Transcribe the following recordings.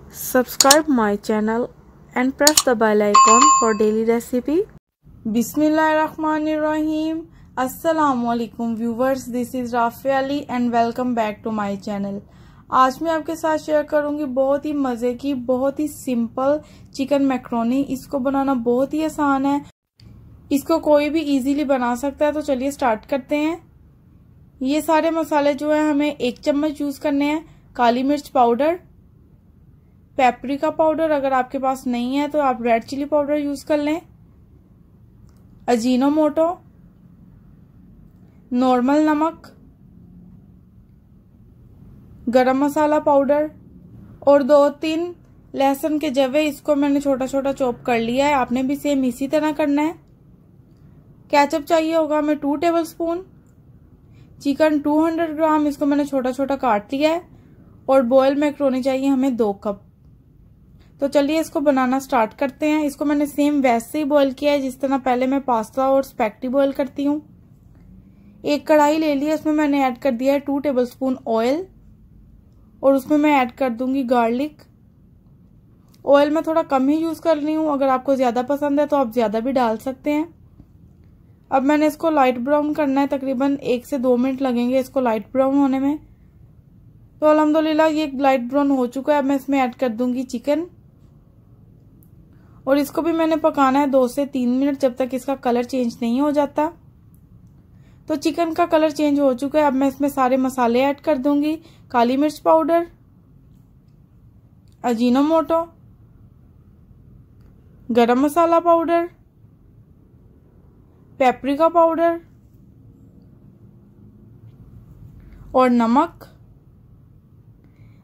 Subscribe my channel and press the bell icon for daily recipe. Bismillahirrahmanirrahim. Assalamualaikum viewers, this is Rafia Ali and welcome back to my channel. आज मैं आपके साथ share करूंगी बहुत ही मज़े की, बहुत ही सिंपल चिकन मैक्रोनी। इसको बनाना बहुत ही आसान है, इसको कोई भी इजीली बना सकता है। तो चलिए स्टार्ट करते हैं। ये सारे मसाले जो है हमें 1 चम्मच यूज़ करने हैं। काली मिर्च पाउडर, पेपरिका पाउडर, अगर आपके पास नहीं है तो आप रेड चिली पाउडर यूज़ कर लें, अजीनोमोटो, नॉर्मल नमक, गरम मसाला पाउडर और 2-3 लहसुन के जवे। इसको मैंने छोटा छोटा चॉप कर लिया है, आपने भी सेम इसी तरह करना है। केचप चाहिए होगा हमें 2 टेबलस्पून, चिकन 200 ग्राम, इसको मैंने छोटा छोटा काट लिया है, और बॉयल मैक्रोनी चाहिए हमें 2 कप। तो चलिए इसको बनाना स्टार्ट करते हैं। इसको मैंने सेम वैसे ही बॉयल किया है जिस तरह पहले मैं पास्ता और स्पैगेटी बॉयल करती हूँ। एक कढ़ाई ले ली है, उसमें मैंने ऐड कर दिया है 2 टेबलस्पून ऑयल, और उसमें मैं ऐड कर दूंगी गार्लिक। ऑयल मैं थोड़ा कम ही यूज कर रही हूँ, अगर आपको ज्यादा पसंद है तो आप ज्यादा भी डाल सकते हैं। अब मैंने इसको लाइट ब्राउन करना है, तकरीबन 1 से 2 मिनट लगेंगे इसको लाइट ब्राउन होने में। तो अल्हम्दुलिल्लाह ये लाइट ब्राउन हो चुका है। अब मैं इसमें ऐड कर दूंगी चिकन, और इसको भी मैंने पकाना है 2 से 3 मिनट, जब तक इसका कलर चेंज नहीं हो जाता। तो चिकन का कलर चेंज हो चुका है। अब मैं इसमें सारे मसाले ऐड कर दूंगी। काली मिर्च पाउडर, अजीनोमोटो, गरम मसाला पाउडर, पेपरिका पाउडर और नमक।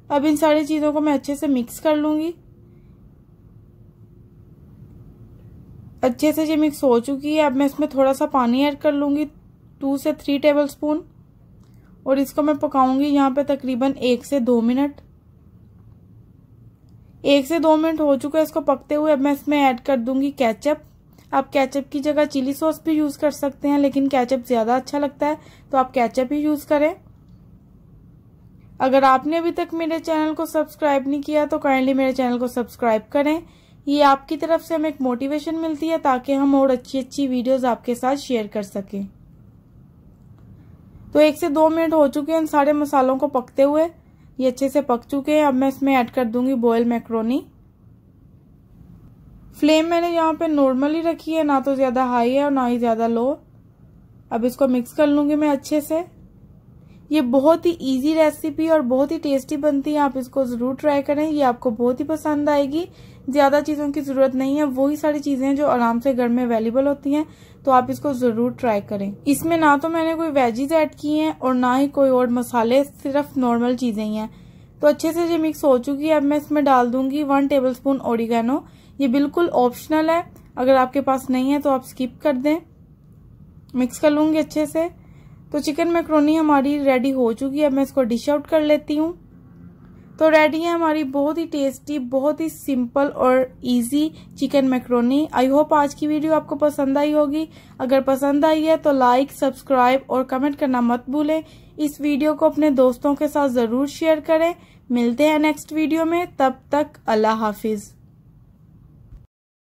अब इन सारी चीजों को मैं अच्छे से मिक्स कर लूंगी। अच्छे से ये मिक्स हो चुकी है। अब मैं इसमें थोड़ा सा पानी ऐड कर लूंगी, 2 से 3 टेबलस्पून, और इसको मैं पकाऊंगी यहाँ पे तकरीबन 1 से 2 मिनट। 1 से 2 मिनट हो चुका है इसको पकते हुए। अब मैं इसमें ऐड कर दूंगी केचप। आप केचप की जगह चिली सॉस भी यूज कर सकते हैं, लेकिन केचप ज्यादा अच्छा लगता है तो आप केचप ही यूज करें। अगर आपने अभी तक मेरे चैनल को सब्सक्राइब नहीं किया तो काइंडली मेरे चैनल को सब्सक्राइब करें। ये आपकी तरफ से हमें एक मोटिवेशन मिलती है ताकि हम और अच्छी अच्छी वीडियोस आपके साथ शेयर कर सकें। तो 1 से 2 मिनट हो चुके हैं इन सारे मसालों को पकते हुए, ये अच्छे से पक चुके हैं। अब मैं इसमें ऐड कर दूंगी बॉयल मैक्रोनी। फ्लेम मैंने यहाँ पे नॉर्मली रखी है, ना तो ज्यादा हाई है और ना ही ज्यादा लो। अब इसको मिक्स कर लूंगी मैं अच्छे से। ये बहुत ही इजी रेसिपी और बहुत ही टेस्टी बनती है, आप इसको जरूर ट्राई करें, ये आपको बहुत ही पसंद आएगी। ज्यादा चीजों की जरूरत नहीं है, वही सारी चीजें जो आराम से घर में अवेलेबल होती हैं, तो आप इसको जरूर ट्राई करें। इसमें ना तो मैंने कोई वेजीज ऐड की हैं और ना ही कोई और मसाले, सिर्फ नॉर्मल चीजें ही हैं। तो अच्छे से ये मिक्स हो चुकी है। अब मैं इसमें डाल दूंगी 1 टेबलस्पून ओरिगेनो। ये बिल्कुल ऑप्शनल है, अगर आपके पास नहीं है तो आप स्किप कर दें। मिक्स कर लूंगी अच्छे से। तो चिकन मैक्रोनी हमारी रेडी हो चुकी है। अब मैं इसको डिश आउट कर लेती हूँ। तो रेडी है हमारी बहुत ही टेस्टी, बहुत ही सिंपल और easy chicken macaroni. I hope आज की वीडियो आपको पसंद आई होगी। अगर पसंद आई है तो लाइक, सब्सक्राइब और कमेंट करना मत भूलें। इस वीडियो को अपने दोस्तों के साथ जरूर शेयर करें। मिलते हैं नेक्स्ट वीडियो में, तब तक अल्लाह हाफिज।